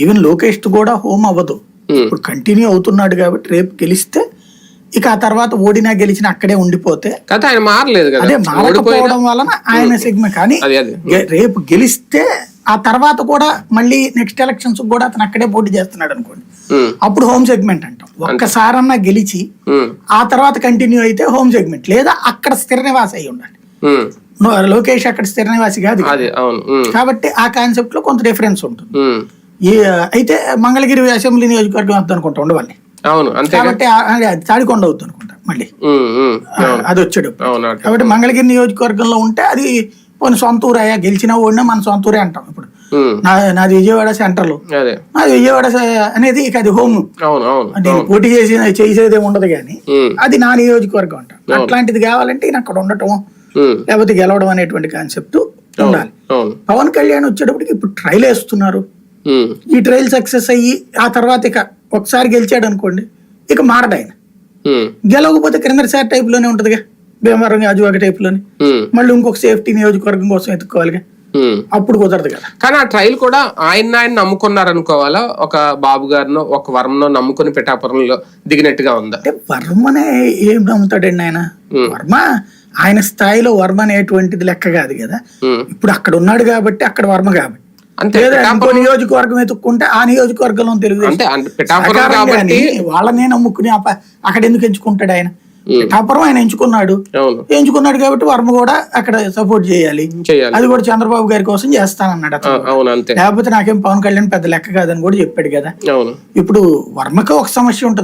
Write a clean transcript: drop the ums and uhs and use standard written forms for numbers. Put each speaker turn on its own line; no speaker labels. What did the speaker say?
Even Lokesh కూడా home అవ్వదు, ఇప్పుడు కంటిన్యూ అవుతున్నాడు కాబట్టి రేపు గెలిస్తే ఇక ఆ తర్వాత ఓడినా గెలిచినా అక్కడే ఉండిపోతే
ఆయన మారలేదు కదా,
అదే మారకపోవడం వలన ఆయన సెగ్మెంట్. కానీ రేపు గెలిస్తే ఆ తర్వాత కూడా మళ్ళీ నెక్స్ట్ ఎలక్షన్స్ కూడా అతను అక్కడే పోటీ చేస్తున్నాడు అనుకోండి, అప్పుడు హోమ్ సెగ్మెంట్ అంటాం. ఒక్కసారన్నా గెలిచి ఆ తర్వాత కంటిన్యూ అయితే హోమ్ సెగ్మెంట్, లేదా అక్కడ స్థిర నివాసి అయి ఉండాలి. లోకేష్ అక్కడ స్థిర నివాసి కాదు కాబట్టి ఆ కాన్సెప్ట్ లో కొంత డిఫరెన్స్ ఉంటుంది. అయితే మంగళగిరి అసెంబ్లీ నియోజకవర్గం వద్ద అనుకుంటా ఉండవాలి కాబట్టి తాడికొండ అవుతుంది అనుకుంటా మళ్ళీ అది వచ్చాడు. కాబట్టి మంగళగిరి నియోజకవర్గంలో ఉంటే అది పోనీ సొంత ఊరయ్యా, గెలిచినా ఓడినా మన సొంత ఊరే అంటాం. ఇప్పుడు నాది విజయవాడ సెంట్రల్, నాది విజయవాడ అనేది ఇక అది హోమ్, నేను పోటీ చేసేది ఉండదు కానీ అది నా నియోజకవర్గం అంటాం. అట్లాంటిది కావాలంటే ఈయన అక్కడ ఉండటం లేకపోతే గెలవడం అనేటువంటి కాన్సెప్ట్ ఉండాలి. పవన్ కళ్యాణ్ వచ్చేటప్పటికి ఇప్పుడు ట్రైల్ వేస్తున్నారు, ఈ ట్రైల్ సక్సెస్ అయ్యి ఆ తర్వాత ఇక ఒకసారి గెలిచాడు అనుకోండి ఇక మారడు ఆయన. గెలవకపోతే క్రిందసారి టైప్ లోనే ఉంటదిగా, భీమవరం గాజువాక టైప్ లోని మళ్ళీ ఇంకొక సేఫ్టీ నియోజకవర్గం కోసం ఎత్తుకోవాలిగా, అప్పుడు కుదరదు కదా.
కానీ ఆ ట్రైల్ కూడా ఆయన నమ్ముకున్నారు అనుకోవాలా, ఒక బాబు గారినో ఒక వర్మనో నమ్ముకుని పిఠాపురంలో దిగినట్టుగా ఉందా?
అంటే వర్మనే ఏం నమ్ముతాడండి ఆయన? వర్మ ఆయన స్థాయిలో వర్మ అనేటువంటిది లెక్క కాదు కదా. ఇప్పుడు అక్కడ ఉన్నాడు కాబట్టి అక్కడ వర్మ కాబట్టి, ఇంకో నియోజకవర్గం ఎత్తుక్కుంటే ఆ నియోజకవర్గంలో తెలుగుదేశం వాళ్ళనే నమ్ముకుని అక్కడ ఎందుకు ఎంచుకుంటాడు ఆయన? పిఠాపురం ఆయన ఎంచుకున్నాడు కాబట్టి వర్మ కూడా అక్కడ సపోర్ట్ చేయాలి, అది కూడా చంద్రబాబు గారి కోసం చేస్తానన్నాడు అతను. లేకపోతే నాకేం పవన్ కళ్యాణ్ పెద్ద లెక్క కాదని కూడా చెప్పాడు కదా. ఇప్పుడు వర్మకు ఒక సమస్య ఉంటది.